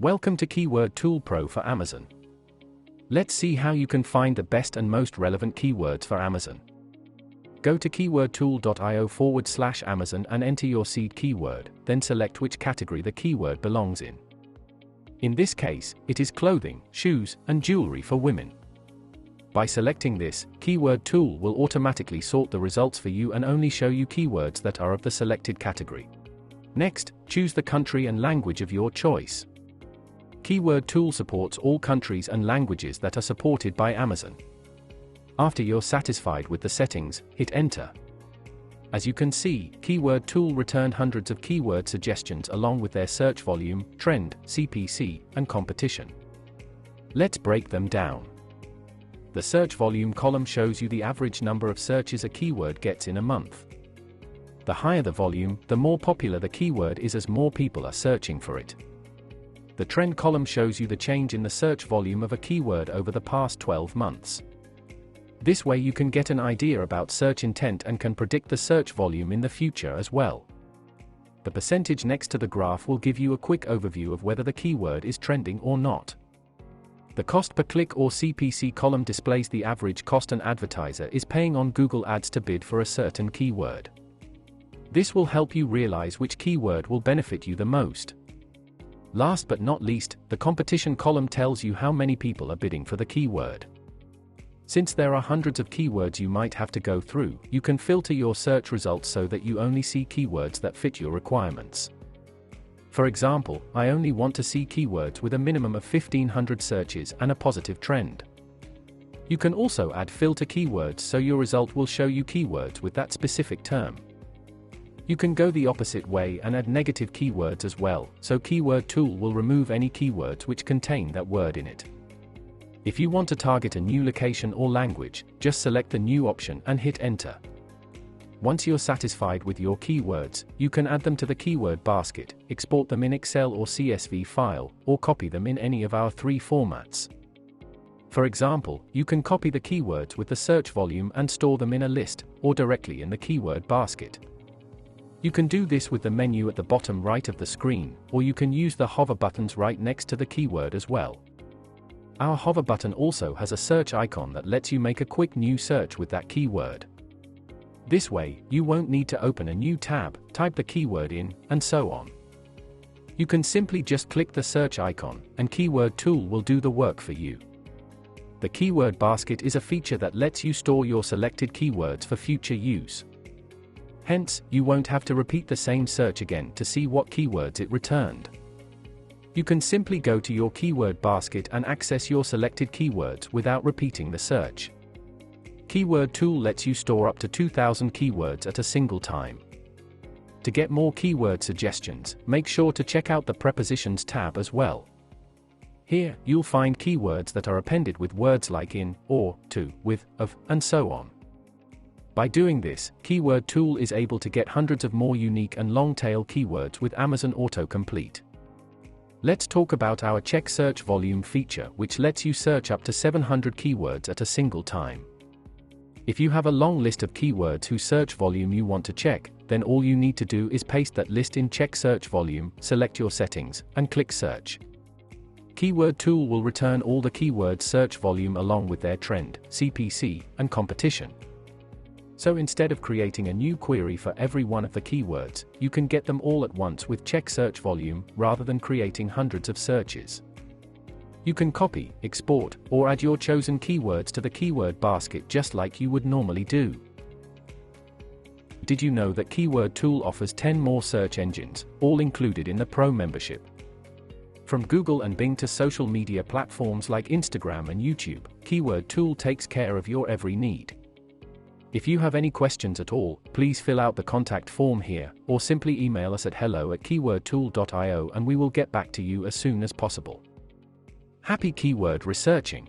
Welcome to Keyword Tool Pro for Amazon. Let's see how you can find the best and most relevant keywords for Amazon. Go to keywordtool.io/Amazon and enter your seed keyword, then select which category the keyword belongs in. In this case, it is clothing, shoes, and jewelry for women. By selecting this, Keyword Tool will automatically sort the results for you and only show you keywords that are of the selected category. Next, choose the country and language of your choice. Keyword Tool supports all countries and languages that are supported by Amazon. After you're satisfied with the settings, hit Enter. As you can see, Keyword Tool returned hundreds of keyword suggestions along with their search volume, trend, CPC, and competition. Let's break them down. The search volume column shows you the average number of searches a keyword gets in a month. The higher the volume, the more popular the keyword is as more people are searching for it. The trend column shows you the change in the search volume of a keyword over the past 12 months. This way you can get an idea about search intent and can predict the search volume in the future as well. The percentage next to the graph will give you a quick overview of whether the keyword is trending or not. The cost per click or CPC column displays the average cost an advertiser is paying on Google Ads to bid for a certain keyword. This will help you realize which keyword will benefit you the most. Last but not least, the competition column tells you how many people are bidding for the keyword. Since there are hundreds of keywords you might have to go through, you can filter your search results so that you only see keywords that fit your requirements. For example, I only want to see keywords with a minimum of 1,500 searches and a positive trend. You can also add filter keywords so your result will show you keywords with that specific term. You can go the opposite way and add negative keywords as well, so Keyword Tool will remove any keywords which contain that word in it. If you want to target a new location or language, just select the new option and hit Enter. Once you're satisfied with your keywords, you can add them to the keyword basket, export them in Excel or CSV file, or copy them in any of our 3 formats. For example, you can copy the keywords with the search volume and store them in a list, or directly in the keyword basket. You can do this with the menu at the bottom right of the screen, or you can use the hover buttons right next to the keyword as well. Our hover button also has a search icon that lets you make a quick new search with that keyword. This way, you won't need to open a new tab, type the keyword in, and so on. You can simply just click the search icon, and Keyword Tool will do the work for you. The keyword basket is a feature that lets you store your selected keywords for future use. Hence, you won't have to repeat the same search again to see what keywords it returned. You can simply go to your keyword basket and access your selected keywords without repeating the search. Keyword Tool lets you store up to 2,000 keywords at a single time. To get more keyword suggestions, make sure to check out the Prepositions tab as well. Here, you'll find keywords that are appended with words like in, or, to, with, of, and so on. By doing this, Keyword Tool is able to get hundreds of more unique and long-tail keywords with Amazon Autocomplete. Let's talk about our Check Search Volume feature, which lets you search up to 700 keywords at a single time. If you have a long list of keywords whose search volume you want to check, then all you need to do is paste that list in Check Search Volume, select your settings, and click Search. Keyword Tool will return all the keywords search volume along with their trend, CPC, and competition. So instead of creating a new query for every one of the keywords, you can get them all at once with Check Search Volume rather than creating hundreds of searches. You can copy, export, or add your chosen keywords to the keyword basket just like you would normally do. Did you know that Keyword Tool offers 10 more search engines, all included in the Pro membership? From Google and Bing to social media platforms like Instagram and YouTube, Keyword Tool takes care of your every need. If you have any questions at all, please fill out the contact form here, or simply email us at hello@keywordtool.io and we will get back to you as soon as possible. Happy keyword researching!